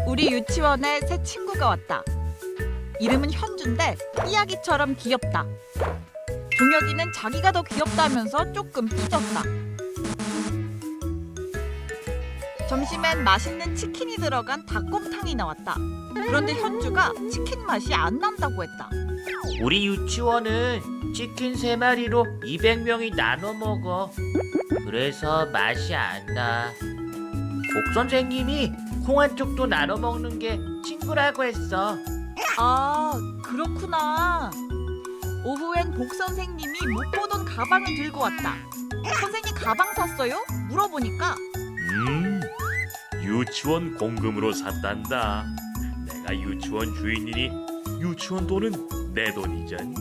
우리 유치원에 새 친구가 왔다. 이름은 현주인데 삐약이처럼 귀엽다. 종혁이는 자기가 더 귀엽다면서 조금 삐졌다. 점심엔 맛있는 치킨이 들어간 닭곰탕이 나왔다. 그런데 현주가 치킨 맛이 안 난다고 했다. 우리 유치원은 치킨 3마리로 200명이 나눠 먹어. 그래서 맛이 안 나. 복 선생님이 콩 한 쪽도 나눠 먹는 게 친구라고 했어. 아, 그렇구나. 오후엔 복 선생님이 못 보던 가방을 들고 왔다. 선생님 가방 샀어요? 물어보니까 유치원 공금으로 샀단다. 내가 유치원 주인이니 유치원 돈은 내 돈이잖니.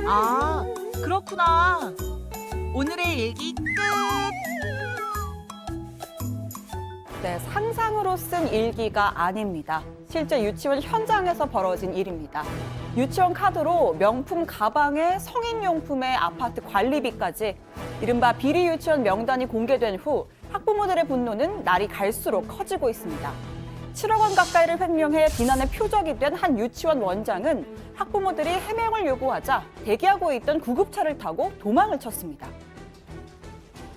아, 그렇구나. 오늘의 일기 끝. 네, 상상으로 쓴 일기가 아닙니다. 실제 유치원 현장에서 벌어진 일입니다. 유치원 카드로 명품 가방에 성인용품의 아파트 관리비까지 이른바 비리 유치원 명단이 공개된 후 학부모들의 분노는 날이 갈수록 커지고 있습니다. 7억 원 가까이를 횡령해 비난의 표적이 된 한 유치원 원장은 학부모들이 해명을 요구하자 대기하고 있던 구급차를 타고 도망을 쳤습니다.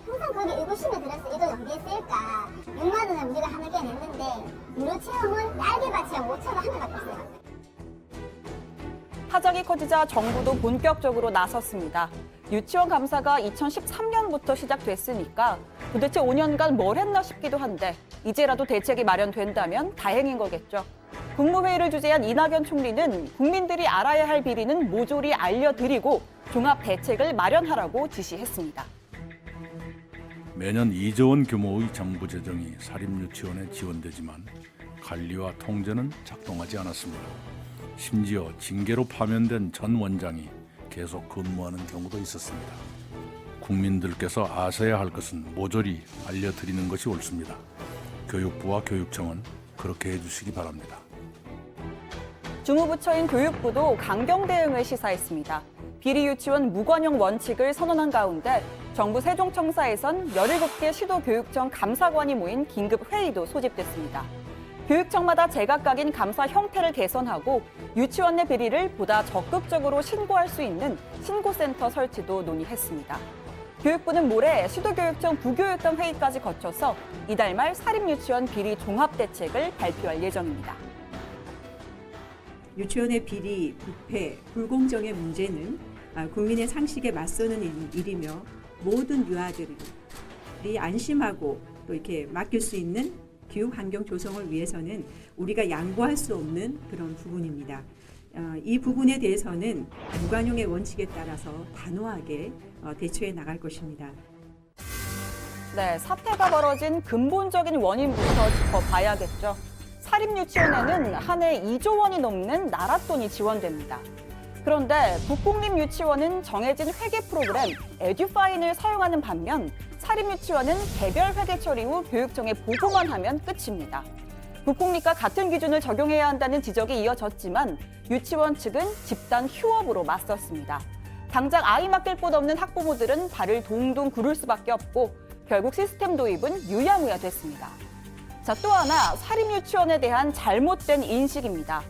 항상 거기 의구심에 들어서 이도 연기에 쓸까 6만 원을 우리가 하늘게 냈는데 무료 체험은 날개같이 5천 원 하나가 됐어요. 파장이 커지자 정부도 본격적으로 나섰습니다. 유치원 감사가 2013년부터 시작됐으니까 도대체 5년간 뭘 했나 싶기도 한데 이제라도 대책이 마련된다면 다행인 거겠죠. 국무회의를 주재한 이낙연 총리는 국민들이 알아야 할 비리는 모조리 알려드리고 종합 대책을 마련하라고 지시했습니다. 매년 2조 원 규모의 정부 재정이 사립유치원에 지원되지만 관리와 통제는 작동하지 않았습니다. 심지어 징계로 파면된 전 원장이 계속 근무하는 경우도 있었습니다. 국민들께서 아셔야 할 것은 모조리 알려드리는 것이 옳습니다. 교육부와 교육청은 그렇게 해주시기 바랍니다. 주무부처인 교육부도 강경 대응을 시사했습니다. 비리 유치원 무관용 원칙을 선언한 가운데 정부 세종청사에선 17개 시도교육청 감사관이 모인 긴급 회의도 소집됐습니다. 교육청마다 제각각인 감사 형태를 개선하고 유치원 내 비리를 보다 적극적으로 신고할 수 있는 신고센터 설치도 논의했습니다. 교육부는 모레 시도교육청 부교육감 회의까지 거쳐서 이달 말 사립유치원 비리 종합대책을 발표할 예정입니다. 유치원의 비리, 부패, 불공정의 문제는 국민의 상식에 맞서는 일이며 모든 유아들이 안심하고 또 이렇게 맡길 수 있는 교육 환경 조성을 위해서는 우리가 양보할 수 없는 그런 부분입니다. 이 부분에 대해서는 무관용의 원칙에 따라서 단호하게 대처해 나갈 것입니다. 네, 사태가 벌어진 근본적인 원인부터 짚어봐야겠죠. 사립유치원에는 한 해 2조 원이 넘는 나랏돈이 지원됩니다. 그런데 북공립유치원은 정해진 회계 프로그램 에듀파인을 사용하는 반면 사립유치원은 개별 회계 처리 후 교육청에 보고만 하면 끝입니다. 북공립과 같은 기준을 적용해야 한다는 지적이 이어졌지만 유치원 측은 집단 휴업으로 맞섰습니다. 당장 아이 맡길 곳 없는 학부모들은 발을 동동 구를 수밖에 없고 결국 시스템 도입은 유야무야 됐습니다. 자, 또 하나 사립유치원에 대한 잘못된 인식입니다.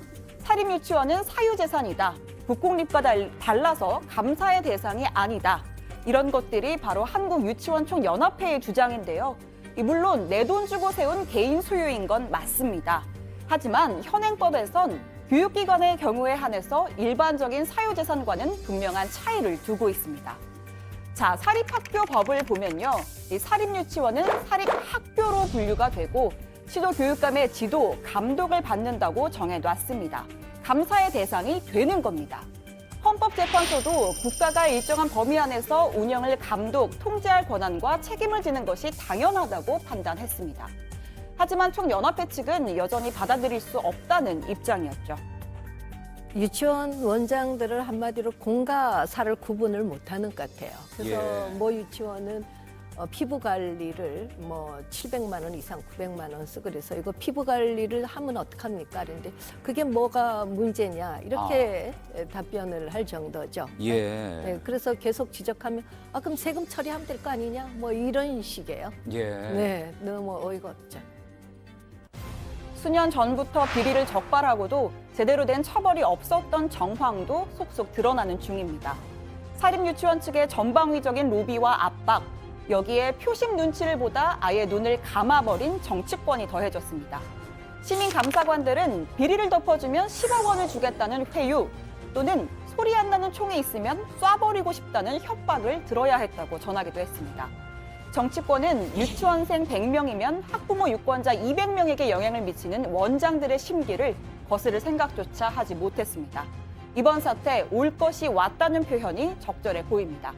사립유치원은 사유재산이다. 북공립과 달라서 감사의 대상이 아니다. 이런 것들이 바로 한국유치원총연합회의 주장인데요. 물론 내 돈 주고 세운 개인 소유인 건 맞습니다. 하지만 현행법에선 교육기관의 경우에 한해서 일반적인 사유재산과는 분명한 차이를 두고 있습니다. 자, 사립학교법을 보면요. 이 사립유치원은 사립학교로 분류가 되고 시도교육감의 지도, 감독을 받는다고 정해놨습니다. 감사의 대상이 되는 겁니다. 헌법재판소도 국가가 일정한 범위 안에서 운영을 감독, 통제할 권한과 책임을 지는 것이 당연하다고 판단했습니다. 하지만 총연합회 측은 여전히 받아들일 수 없다는 입장이었죠. 유치원 원장들을 한마디로 공과 사를 구분을 못하는 것 같아요. 그래서 뭐 유치원은 피부 관리를 뭐 700만 원 이상 900만 원 쓰고 그래서 이거 피부 관리를 하면 어떡합니까? 그런데 그게 뭐가 문제냐 이렇게 답변을 할 정도죠. 네, 그래서 계속 지적하면 그럼 세금 처리하면 될 거 아니냐? 뭐 이런 식이에요. 네, 너무 어이가 없죠. 수년 전부터 비리를 적발하고도 제대로 된 처벌이 없었던 정황도 속속 드러나는 중입니다. 사립유치원 측의 전방위적인 로비와 압박, 여기에 표심 눈치를 보다 아예 눈을 감아버린 정치권이 더해졌습니다. 시민감사관들은 비리를 덮어주면 10억 원을 주겠다는 회유 또는 소리 안 나는 총이 있으면 쏴버리고 싶다는 협박을 들어야 했다고 전하기도 했습니다. 정치권은 유치원생 100명이면 학부모 유권자 200명에게 영향을 미치는 원장들의 심기를 거스를 생각조차 하지 못했습니다. 이번 사태 올 것이 왔다는 표현이 적절해 보입니다.